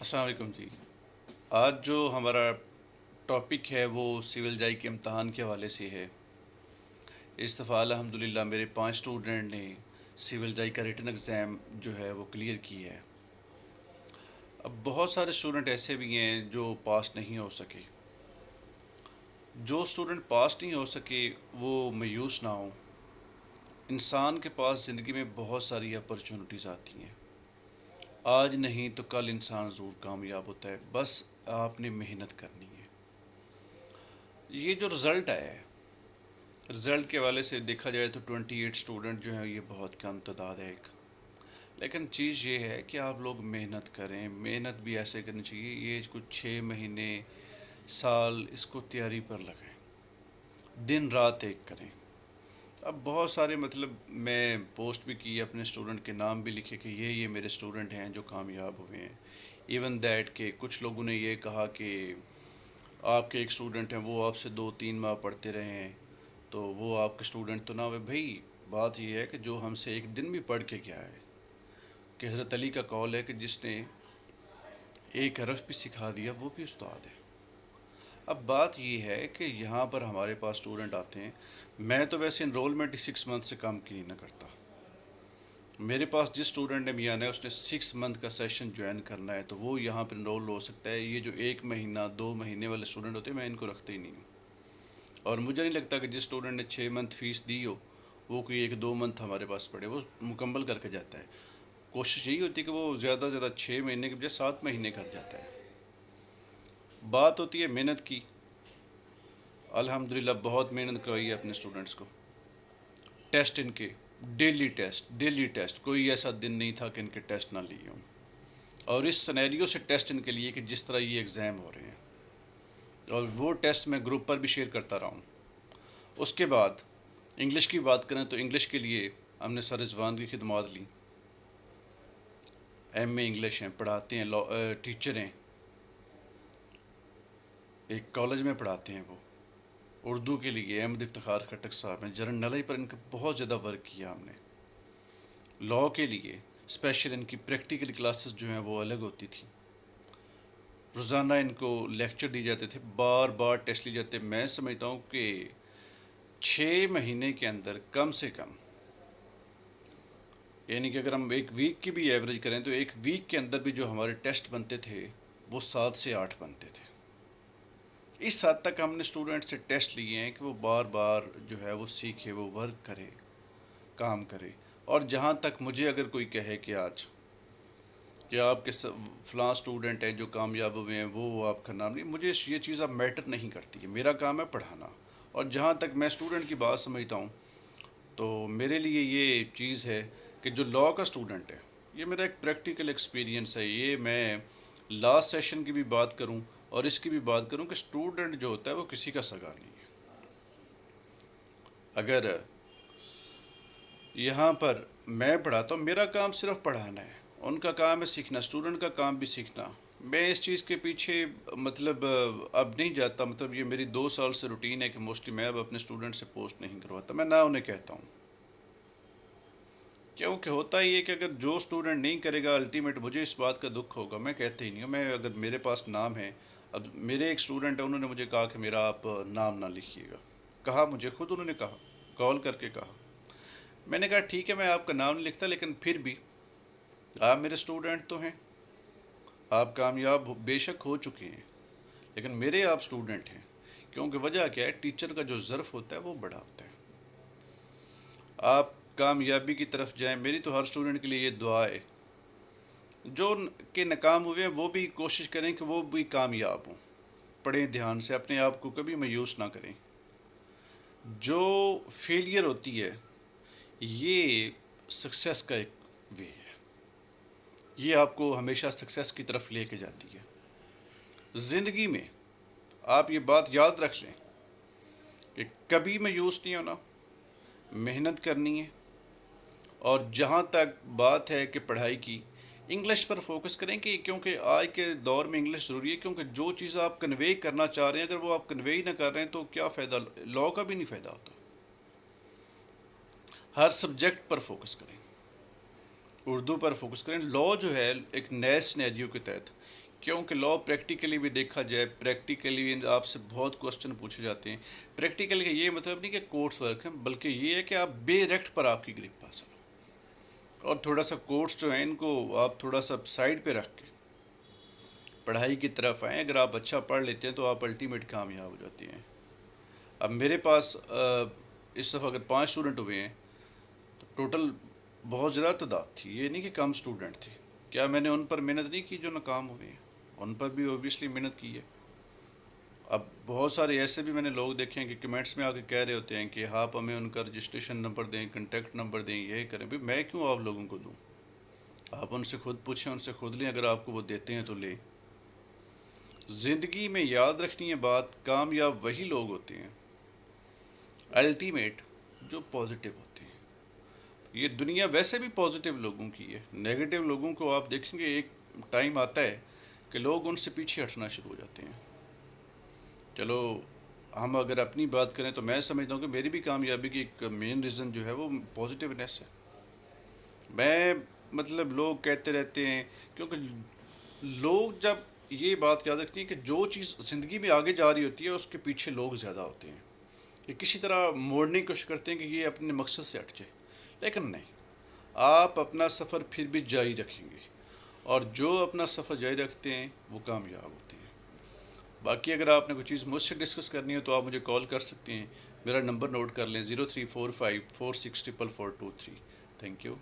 السلام علیکم جی۔ آج جو ہمارا ٹاپک ہے وہ سول جائی کے امتحان کے حوالے سے ہے۔ اس دفعہ الحمدللہ میرے 5 اسٹوڈنٹ نے سول جائی کا ریٹن ایگزام جو ہے وہ کلیئر کی ہے۔ اب بہت سارے اسٹوڈنٹ ایسے بھی ہیں جو پاس نہیں ہو سکے۔ جو اسٹوڈنٹ پاس نہیں ہو سکے وہ مایوس نہ ہوں۔ انسان کے پاس زندگی میں بہت ساری اپرچونٹیز آتی ہیں۔ آج نہیں تو کل انسان ضرور کامیاب ہوتا ہے، بس آپ نے محنت کرنی ہے۔ یہ جو رزلٹ آیا ہے، رزلٹ کے حوالے سے دیکھا جائے تو 28 اسٹوڈنٹ جو ہیں یہ بہت کم تعداد ہے ایک، لیکن چیز یہ ہے کہ آپ لوگ محنت کریں۔ محنت بھی ایسے کرنی چاہیے، یہ کچھ 6 مہینے سال اس کو تیاری پر لگائیں، دن رات ایک کریں۔ اب بہت سارے میں پوسٹ بھی کی، اپنے اسٹوڈنٹ کے نام بھی لکھے کہ یہ میرے اسٹوڈنٹ ہیں جو کامیاب ہوئے ہیں۔ ایون دیٹ کہ کچھ لوگوں نے یہ کہا کہ آپ کے ایک اسٹوڈنٹ ہیں وہ آپ سے 2-3 ماہ پڑھتے رہے ہیں تو وہ آپ کے اسٹوڈنٹ تو نہ ہوئے۔ بھائی بات یہ ہے کہ جو ہم سے ایک دن بھی پڑھ کے گیا ہے، کہ حضرت علی کا قول ہے کہ جس نے ایک حرف بھی سکھا دیا وہ بھی استاد ہے۔ اب بات یہ ہے کہ یہاں پر ہمارے پاس اسٹوڈنٹ آتے ہیں، میں تو ویسے انرولمنٹ ہی 6 منتھ سے کم کی نہ کرتا۔ میرے پاس جس اسٹوڈنٹ نے بھی آنا ہے اس نے 6 منتھ کا سیشن جوائن کرنا ہے تو وہ یہاں پر انرول ہو سکتا ہے۔ یہ جو 1 مہینہ 2 مہینے والے اسٹوڈنٹ ہوتے ہیں میں ان کو رکھتا ہی نہیں ہوں، اور مجھے نہیں لگتا کہ جس اسٹوڈنٹ نے 6 منتھ فیس دی ہو وہ کوئی 1-2 منتھ ہمارے پاس پڑے، وہ مکمل کر کے جاتا ہے۔ کوشش یہی ہوتی ہے کہ وہ زیادہ سے زیادہ 6 مہینے کے بجائے 7 مہینے کر جاتا ہے۔ بات ہوتی ہے محنت کی، الحمدللہ بہت محنت کروائی ہے اپنے اسٹوڈنٹس کو۔ ٹیسٹ ان کے ڈیلی ٹیسٹ، کوئی ایسا دن نہیں تھا کہ ان کے ٹیسٹ نہ لیے ہوں، اور اس سینیریو سے ٹیسٹ ان کے لیے کہ جس طرح یہ ایگزام ہو رہے ہیں، اور وہ ٹیسٹ میں گروپ پر بھی شیئر کرتا رہا ہوں۔ اس کے بعد انگلش کی بات کریں تو انگلش کے لیے ہم نے سر رضوان کی خدمات لی۔ ایم اے انگلش ہیں، پڑھاتے ہیں، ٹیچر ہیں، ایک کالج میں پڑھاتے ہیں وہ۔ اردو کے لیے احمد افتخار خٹک صاحب ہیں، جنرل نالج پر ان کا بہت زیادہ ورک کیا ہم نے۔ لاء کے لیے اسپیشل ان کی پریکٹیکل کلاسز جو ہیں وہ الگ ہوتی تھی، روزانہ ان کو لیکچر دی جاتے تھے، بار بار ٹیسٹ لی جاتے۔ میں سمجھتا ہوں کہ 6 مہینے کے اندر کم سے کم، یعنی کہ اگر ہم ایک ویک کی بھی ایوریج کریں تو ایک ویک کے اندر بھی جو ہمارے ٹیسٹ بنتے تھے وہ 7 سے 8 بنتے تھے۔ اس حد تک ہم نے اسٹوڈنٹ سے ٹیسٹ لیے ہیں کہ وہ بار بار جو ہے وہ سیکھے، وہ ورک کرے، کام کرے۔ اور جہاں تک مجھے اگر کوئی کہے کہ آج کہ آپ کے فلاں اسٹوڈنٹ ہیں جو کامیاب ہوئے ہیں وہ آپ کا نام نہیں، مجھے یہ چیز اب میٹر نہیں کرتی ہے، میرا کام ہے پڑھانا۔ اور جہاں تک میں اسٹوڈنٹ کی بات سمجھتا ہوں تو میرے لیے یہ چیز ہے کہ جو لاء کا اسٹوڈنٹ ہے، یہ میرا ایک پریکٹیکل ایکسپیرینس ہے۔ یہ میں لاسٹ سیشن کی بھی بات کروں اور اس کی بھی بات کروں کہ اسٹوڈنٹ جو ہوتا ہے وہ کسی کا سگا نہیں ہے۔ اگر یہاں پر میں پڑھاتا ہوں، میرا کام صرف پڑھانا ہے، ان کا کام ہے سیکھنا، اسٹوڈنٹ کا کام بھی سیکھنا۔ میں اس چیز کے پیچھے اب نہیں جاتا، یہ میری 2 سال سے روٹین ہے کہ موسٹلی میں اب اپنے اسٹوڈنٹ سے پوسٹ نہیں کرواتا، میں نہ انہیں کہتا ہوں، کیونکہ ہوتا ہی ہے کہ اگر جو اسٹوڈنٹ نہیں کرے گا الٹیمیٹ مجھے اس بات کا دکھ ہوگا، میں کہتا ہی نہیں ہوں۔ میں اگر میرے پاس نام ہے، اب میرے ایک اسٹوڈنٹ ہے انہوں نے مجھے کہا کہ میرا آپ نام نہ لکھیے گا، کہا مجھے خود انہوں نے کہا، کال کر کے کہا۔ میں نے کہا ٹھیک ہے میں آپ کا نام نہیں لکھتا، لیکن پھر بھی آپ میرے اسٹوڈنٹ تو ہیں، آپ کامیاب بے شک ہو چکے ہیں، لیکن میرے آپ اسٹوڈنٹ ہیں، کیونکہ وجہ کیا ہے، ٹیچر کا جو ظرف ہوتا ہے وہ بڑا ہوتا ہے۔ آپ کامیابی کی طرف جائیں، میری تو ہر اسٹوڈنٹ کے لیے یہ دعا ہے، جو کہ ناکام ہوئے ہیں وہ بھی کوشش کریں کہ وہ بھی کامیاب ہوں۔ پڑھیں دھیان سے، اپنے آپ کو کبھی مایوس نہ کریں۔ جو فیلئر ہوتی ہے یہ سکسیس کا ایک وے ہے، یہ آپ کو ہمیشہ سکسیس کی طرف لے کے جاتی ہے۔ زندگی میں آپ یہ بات یاد رکھ لیں کہ کبھی مایوس نہیں ہونا، محنت کرنی ہے، اور جہاں تک بات ہے کہ پڑھائی کی، انگلش پر فوکس کریں، کہ کیونکہ آج کے دور میں انگلش ضروری ہے، کیونکہ جو چیز آپ کنوے کرنا چاہ رہے ہیں اگر وہ آپ کنوے ہی نہ کر رہے ہیں تو کیا فائدہ، لاء کا بھی نہیں فائدہ ہوتا۔ ہر سبجیکٹ پر فوکس کریں، اردو پر فوکس کریں۔ لاء جو ہے ایک نئے سینیریو کے تحت، کیونکہ لا پریکٹیکلی بھی دیکھا جائے، پریکٹیکلی آپ سے بہت کوسچن پوچھے جاتے ہیں. پریکٹیکل کا یہ مطلب نہیں کہ کورس ورک ہے، بلکہ یہ ہے کہ آپ ڈائریکٹ پر آپ کی گرپ حاصل ہو. اور تھوڑا سا کورس جو ہے ان کو آپ تھوڑا سا سائڈ پہ رکھ کے پڑھائی کی طرف آئیں. اگر آپ اچھا پڑھ لیتے ہیں تو آپ الٹیمیٹ کامیاب ہو جاتے ہیں. اب میرے پاس اس دفعہ اگر 5 اسٹوڈنٹ ہوئے ہیں تو ٹوٹل بہت زیادہ تعداد تھی، یہ نہیں کہ کم اسٹوڈنٹ تھے. کیا میں نے ان پر محنت نہیں کی جو ناکام ہوئے ہیں؟ ان پر بھی اوبیسلی محنت کی ہے. اب بہت سارے ایسے بھی میں نے لوگ دیکھے ہیں کہ کمنٹس میں آ کے کہہ رہے ہوتے ہیں کہ آپ ہمیں ان کا رجسٹریشن نمبر دیں، کنٹیکٹ نمبر دیں، یہ کریں. بھائی میں کیوں آپ لوگوں کو دوں؟ آپ ان سے خود پوچھیں، ان سے خود لیں. اگر آپ کو وہ دیتے ہیں تو لیں. زندگی میں یاد رکھنی ہے بات، کامیاب وہی لوگ ہوتے ہیں الٹیمیٹ جو پازیٹیو ہوتے ہیں. یہ دنیا ویسے بھی پازیٹیو لوگوں کی ہے. نیگیٹو لوگوں کو آپ دیکھیں گے ایک ٹائم آتا ہے کہ لوگ ان سے پیچھے ہٹنا شروع ہو جاتے ہیں. چلو ہم اگر اپنی بات کریں تو میں سمجھتا ہوں کہ میری بھی کامیابی کی ایک مین ریزن جو ہے وہ پازیٹیونیس ہے. میں مطلب لوگ کہتے رہتے ہیں، کیونکہ لوگ جب یہ بات یاد رکھتی ہیں کہ جو چیز زندگی میں آگے جا رہی ہوتی ہے اس کے پیچھے لوگ زیادہ ہوتے ہیں. یہ کسی طرح موڑنے کی کوشش کرتے ہیں کہ یہ اپنے مقصد سے ہٹ جائے، لیکن نہیں. آپ اپنا سفر پھر بھی جاری رکھیں گے، اور جو اپنا سفر جاری رکھتے ہیں وہ کامیاب ہوتے ہیں. باقی اگر آپ نے کوئی چیز مجھ سے ڈسکس کرنی ہے تو آپ مجھے کال کر سکتے ہیں. میرا نمبر نوٹ کر لیں 0345464423. Thank you.